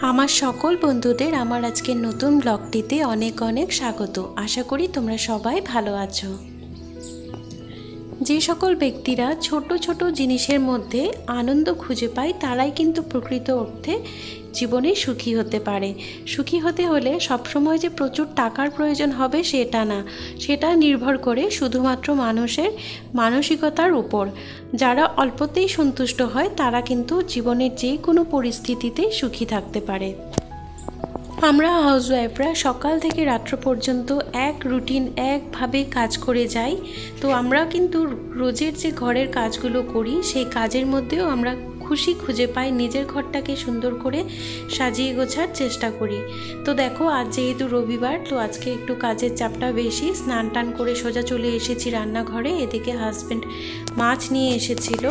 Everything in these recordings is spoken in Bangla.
আমার সকল বন্ধুদের আমার আজকের নতুন ব্লগটিতে অনেক অনেক স্বাগত। আশা করি তোমরা সবাই ভালো আছো। যে সকল ব্যক্তিরা ছোট ছোট জিনিসের মধ্যে আনন্দ খুঁজে পায় তারাই কিন্তু প্রকৃত অর্থে জীবনে সুখী হতে পারে। সুখী হতে হলে সবসময় যে প্রচুর টাকার প্রয়োজন হবে সেটা না, সেটা নির্ভর করে শুধুমাত্র মানুষের মানসিকতার উপর। যারা অল্পতেই সন্তুষ্ট হয় তারা কিন্তু জীবনের যে কোনো পরিস্থিতিতে সুখী থাকতে পারে। আমরা হাউসওয়াইফরা সকাল থেকে রাত্র পর্যন্ত এক রুটিন একভাবে কাজ করে যাই। তো আমরা কিন্তু রোজের যে ঘরের কাজগুলো করি সেই কাজের মধ্যেও আমরা খুশি খুঁজে পাই, নিজের ঘরটাকে সুন্দর করে সাজিয়ে গোছার চেষ্টা করি। তো দেখো আজ যেহেতু রবিবার, তো আজকে একটু কাজের চাপটা বেশি। স্নান টান করে সোজা চলে এসেছি রান্নাঘরে। এদিকে হাজব্যান্ড মাছ নিয়ে এসেছিল,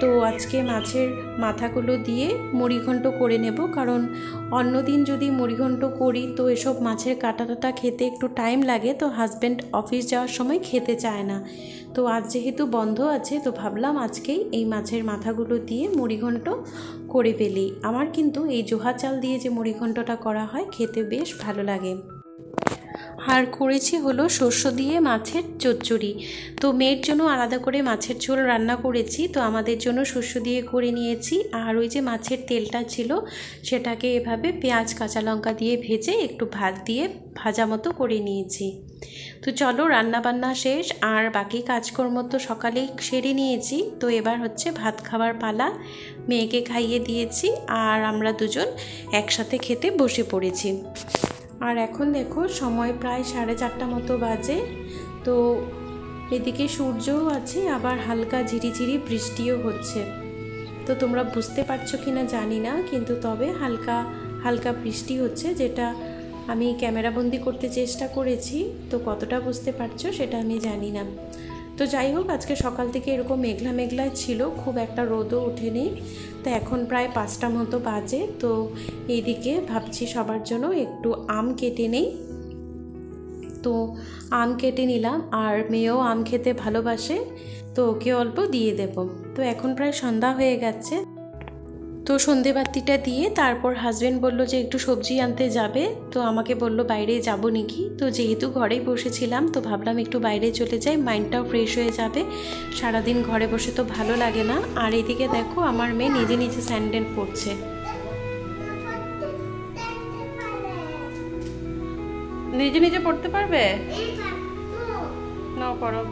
তো আজকে মাছের মাথাগুলো দিয়ে মুড়িঘণ্ট করে নেব। কারণ অন্যদিন যদি মুড়িঘণ্ট করি তো এসব মাছের কাঁটা খেতে একটু টাইম লাগে, তো হাজব্যান্ড অফিস যাওয়ার সময় খেতে চায় না। তো আজ যেহেতু বন্ধ আছে তো ভাবলাম আজকেই এই মাছের মাথাগুলো দিয়ে মুড়িঘণ্ট করে ফেলি। আমার কিন্তু এই জোহা চাল দিয়ে যে মুড়িঘণ্টটা করা হয় খেতে বেশ ভালো লাগে। আর করেছি হলো শস্য দিয়ে মাছের চচ্চড়ি। তো মেয়ের জন্য আলাদা করে মাছের ঝোল রান্না করেছি, তো আমাদের জন্য শস্য দিয়ে করে নিয়েছি। আর ওই যে মাছের তেলটা ছিল সেটাকে এভাবে পেঁয়াজ কাঁচা লঙ্কা দিয়ে ভেজে একটু ভাত দিয়ে ভাজা মতো করে নিয়েছি। তো চলো রান্নাবান্না শেষ, আর বাকি কাজকর্ম তো সকালেই সেরে নিয়েছি। তো এবার হচ্ছে ভাত খাওয়ার পালা। মেয়েকে খাইয়ে দিয়েছি আর আমরা দুজন একসাথে খেতে বসে পড়েছি। আর এখন দেখো সময় প্রায় 4:30 মতো বাজে। তো এদিকে সূর্যও আছে, আবার হালকা ঝিরিঝিরি বৃষ্টিও হচ্ছে। তো তোমরা বুঝতে পারছো কি না জানি না, কিন্তু তবে হালকা হালকা বৃষ্টি হচ্ছে, যেটা আমি ক্যামেরাবন্দি করতে চেষ্টা করেছি। তো কতটা বুঝতে পারছো সেটা আমি জানি না। তো যাই হোক, আজকে সকাল থেকে এরকম মেঘলা মেঘলা ছিল, খুব একটা রোদও ওঠেনি। তো এখন প্রায় 5টা মতো বাজে। তো এইদিকে ভাবছি সবার জন্য একটু আম কেটে নেই। তো আম কেটে নিলাম, আর মেয়েও আম খেতে ভালোবাসে, তো ওকে অল্প দিয়ে দেব। তো এখন প্রায় সন্ধ্যা হয়ে গেছে। তো সন্ধেবাতিটা দিয়ে তারপর হাজব্যান্ড বলল যে একটু সবজি আনতে যাবে। তো আমাকে বলল বাইরে যাব নাকি। তো যেহেতু ঘরেই বসেছিলাম তো ভাবলাম একটু বাইরে চলে যাই, মাইন্ডটাও ফ্রেশ হয়ে যাবে। সারাদিন ঘরে বসে তো ভালো লাগে না। আর এদিকে দেখো আমার মেয়ে নিজে নিজে স্যান্ডেল পরছে। নিজে নিজে পড়তে পারবে? নাও পড়ো।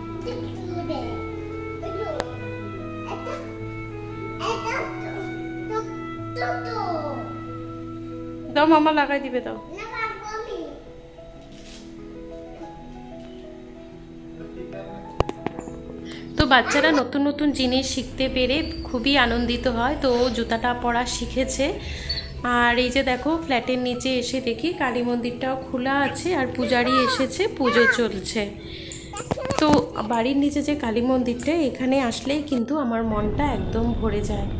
দাও মামা লাগাই দিবে, দাও। তো বাচ্চারা নতুন নতুন জিনিস শিখতে পেরে খুবই আনন্দিত হয়। তো জুতাটা পরা শিখেছে। আর এই যে দেখো ফ্ল্যাটের নিচে এসে দেখি কালী মন্দিরটাও খোলা আছে, আর পূজারি এসেছে, পুজো চলছে। তো বাড়ির নিচে যে কালী মন্দিরটা, এখানে আসলেই কিন্তু আমার মনটা একদম ভরে যায়।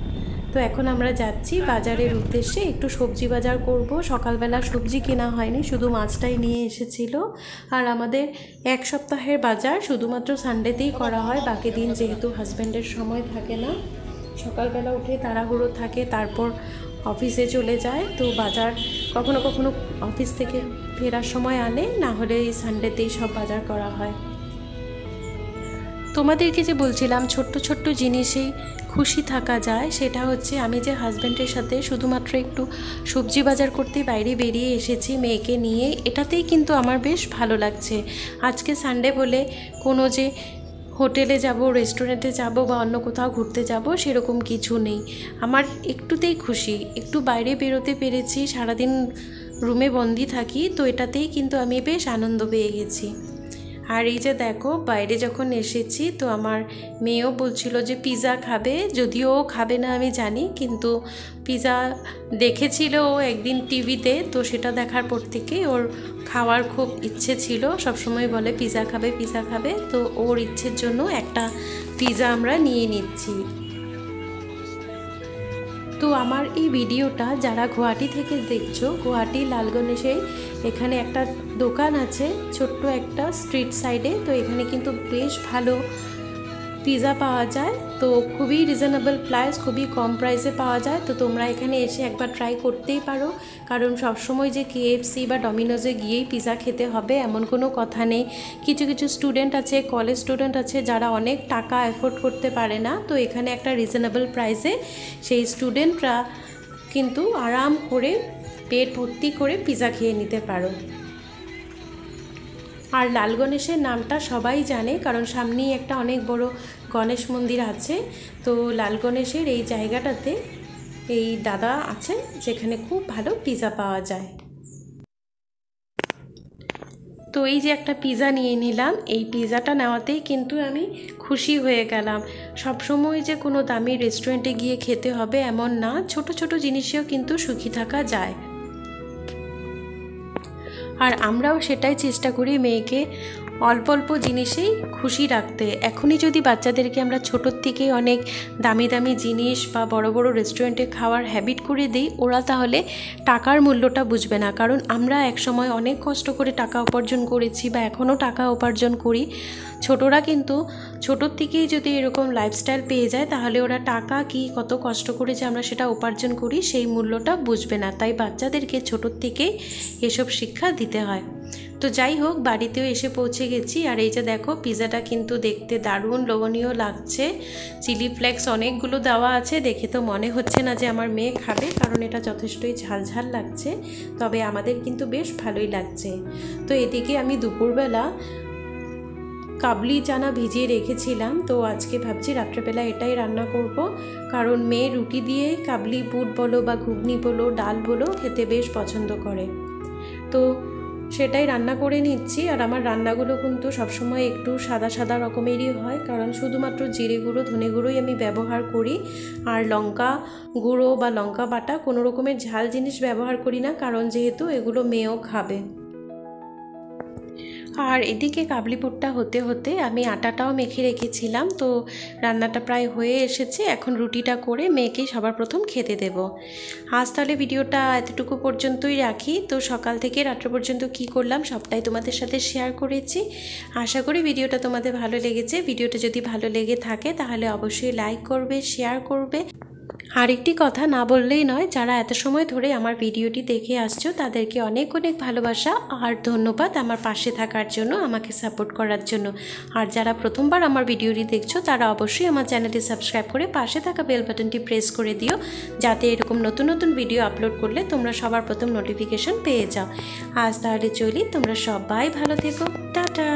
তো এখন আমরা যাচ্ছি বাজারের উদ্দেশ্যে, একটু সবজি বাজার করব। সকালবেলা সবজি কেনা হয়নি, শুধু মাছটাই নিয়ে এসেছিল। আর আমাদের এক সপ্তাহের বাজার শুধুমাত্র সানডেতেই করা হয়, বাকি দিন যেহেতু হাজব্যান্ডের সময় থাকে না, সকালবেলা উঠে তাড়াহুড়ো থাকে, তারপর অফিসে চলে যায়। তো বাজার কখনো কখনো অফিস থেকে ফেরার সময় আনে, না হলে এই সানডেতেই সব বাজার করা হয়। তোমাদেরকে যে বলছিলাম ছোট্ট ছোট্ট জিনিসেই খুশি থাকা যায়, সেটা হচ্ছে আমি যে হাজব্যান্ডের সাথে শুধুমাত্র একটু সবজি বাজার করতে বাইরে বেরিয়ে এসেছি মেয়েকে নিয়ে, এটাতেই কিন্তু আমার বেশ ভালো লাগছে। আজকে সানডে বলে কোনো যে হোটেলে যাব, রেস্টুরেন্টে যাব বা অন্য কোথাও ঘুরতে যাব সেরকম কিছু নেই। আমার একটুতেই খুশি, একটু বাইরে বেরোতে পেরেছি। সারাদিন রুমে বন্দি থাকি, তো এটাতেই কিন্তু আমি বেশ আনন্দ পেয়ে গেছি। আর এই যে দেখো বাইরে যখন এসেছি তো আমার মেয়েও বলছিল যে পিৎজা খাবে, যদিও ও খাবে না আমি জানি, কিন্তু পিৎজা দেখেছিল ও একদিন টিভিতে, তো সেটা দেখার পর থেকে ওর খাওয়ার খুব ইচ্ছে ছিল। সবসময় বলে পিৎজা খাবে পিৎজা খাবে, তো ওর ইচ্ছের জন্য একটা পিৎজা আমরা নিয়ে নিচ্ছি। তো আমার এই ভিডিওটা যারা গুয়াহাটি থেকে দেখছো, গুয়াহাটি লালগণেশে এখানে একটা দোকান আছে ছোট্ট একটা স্ট্রিট সাইডে। তো এখানে কিন্তু বেশ ভালো পিৎজা পাওয়া যায়, তো খুবই রিজনেবল প্রাইস, খুবই কম প্রাইসে পাওয়া যায়। তো তোমরা এখানে এসে একবার ট্রাই করতেই পারো, কারণ সবসময় যে KFC বা ডমিনোজে গিয়েই পিৎজা খেতে হবে এমন কোনো কথা নেই। কিছু কিছু স্টুডেন্ট আছে, কলেজ স্টুডেন্ট আছে যারা অনেক টাকা অ্যাফোর্ড করতে পারে না, তো এখানে একটা রিজনেবল প্রাইসে সেই স্টুডেন্টরা কিন্তু আরাম করে পেট ভর্তি করে পিৎজা খেয়ে নিতে পারো। আর লাল গণেশের নামটা সবাই জানে, কারণ সামনেই একটা অনেক বড় গণেশ মন্দির আছে। তো লাল গণেশের এই জায়গাটাতে এই দাদা আছেন যেখানে খুব ভালো পিৎজা পাওয়া যায়। তো এই যে একটা পিৎজা নিয়ে নিলাম, এই পিৎজাটা নেওয়াতেই কিন্তু আমি খুশি হয়ে গেলাম। সবসময় যে কোনো দামি রেস্টুরেন্টে গিয়ে খেতে হবে এমন না, ছোট ছোট জিনিসেও কিন্তু সুখী থাকা যায়। আর আমরাও সেটাই চেষ্টা করি মেয়েকে অল্প অল্প জিনিসেই খুশি রাখতে। এখনই যদি বাচ্চাদেরকে আমরা ছোটোর থেকেই অনেক দামি দামি জিনিস বা বড় বড় রেস্টুরেন্টে খাওয়ার হ্যাবিট করে দিই, ওরা তাহলে টাকার মূল্যটা বুঝবে না। কারণ আমরা একসময় অনেক কষ্ট করে টাকা উপার্জন করেছি বা এখনও টাকা উপার্জন করি। ছোটরা কিন্তু ছোটোর থেকেই যদি এরকম লাইফস্টাইল পেয়ে যায় তাহলে ওরা টাকা কি কত কষ্ট করে যে আমরা সেটা উপার্জন করি সেই মূল্যটা বুঝবে না। তাই বাচ্চাদেরকে ছোটোর থেকেই এসব শিক্ষা দিতে হয়। তো যাই হোক, বাড়িতেও এসে পৌঁছে গেছি। আর এই যে দেখো, পিৎজাটা কিন্তু দেখতে দারুণ লোভনীয় লাগছে। চিলি ফ্লেক্স অনেকগুলো দেওয়া আছে, দেখে তো মনে হচ্ছে না যে আমার মেয়ে খাবে, কারণ এটা যথেষ্টই ঝালঝাল লাগছে। তবে আমাদের কিন্তু বেশ ভালোই লাগছে। তো এদিকে আমি দুপুরবেলা কাবলি চানা ভিজিয়ে রেখেছিলাম, তো আজকে ভাবছি রাত্রেবেলা এটাই রান্না করব। কারণ মেয়ে রুটি দিয়ে কাবলি বুট বলো বা ঘুগনি বলো, ডাল বলো খেতে বেশ পছন্দ করে। তো সেটাই রান্না করে নিচ্ছি। আর আমার রান্নাগুলো কিন্তু সবসময় একটু সাদা সাদা রকমেরই হয়, কারণ শুধুমাত্র জিরে গুঁড়ো ধনে গুঁড়োই আমি ব্যবহার করি। আর লঙ্কা গুঁড়ো বা লঙ্কা বাটা কোনো রকমের ঝাল জিনিস ব্যবহার করি না, কারণ যেহেতু এগুলো মেয়েও খাবে। আর এদিকে কাবলি বুটটা হতে হতে আমি আটাটাও মেখে রেখেছিলাম। তো রান্নাটা প্রায় হয়ে এসেছে, এখন রুটিটা করে মেয়েকে সবার প্রথম খেতে দেব। আজ তাহলে ভিডিওটা এতটুকু পর্যন্তই রাখি। তো সকাল থেকে রাত্র পর্যন্ত কি করলাম সবটাই তোমাদের সাথে শেয়ার করেছি। আশা করি ভিডিওটা তোমাদের ভালো লেগেছে। ভিডিওটা যদি ভালো লেগে থাকে তাহলে অবশ্যই লাইক করবে, শেয়ার করবে। আরেকটি কথা না বললেই নয়, যারা এত সময় ধরে আমার ভিডিওটি দেখে আসছো তাদেরকে অনেক অনেক ভালোবাসা আর ধন্যবাদ আমার পাশে থাকার জন্য, আমাকে সাপোর্ট করার জন্য। আর যারা প্রথমবার আমার ভিডিওটি দেখছো তারা অবশ্যই আমার চ্যানেলটি সাবস্ক্রাইব করে পাশে থাকা বেল বাটনটি প্রেস করে দিও, যাতে এরকম নতুন নতুন ভিডিও আপলোড করলে তোমরা সবার প্রথম নোটিফিকেশন পেয়ে যাও। আজ তাহলে চলি, তোমরা সবাই ভালো থেকো, টাটা।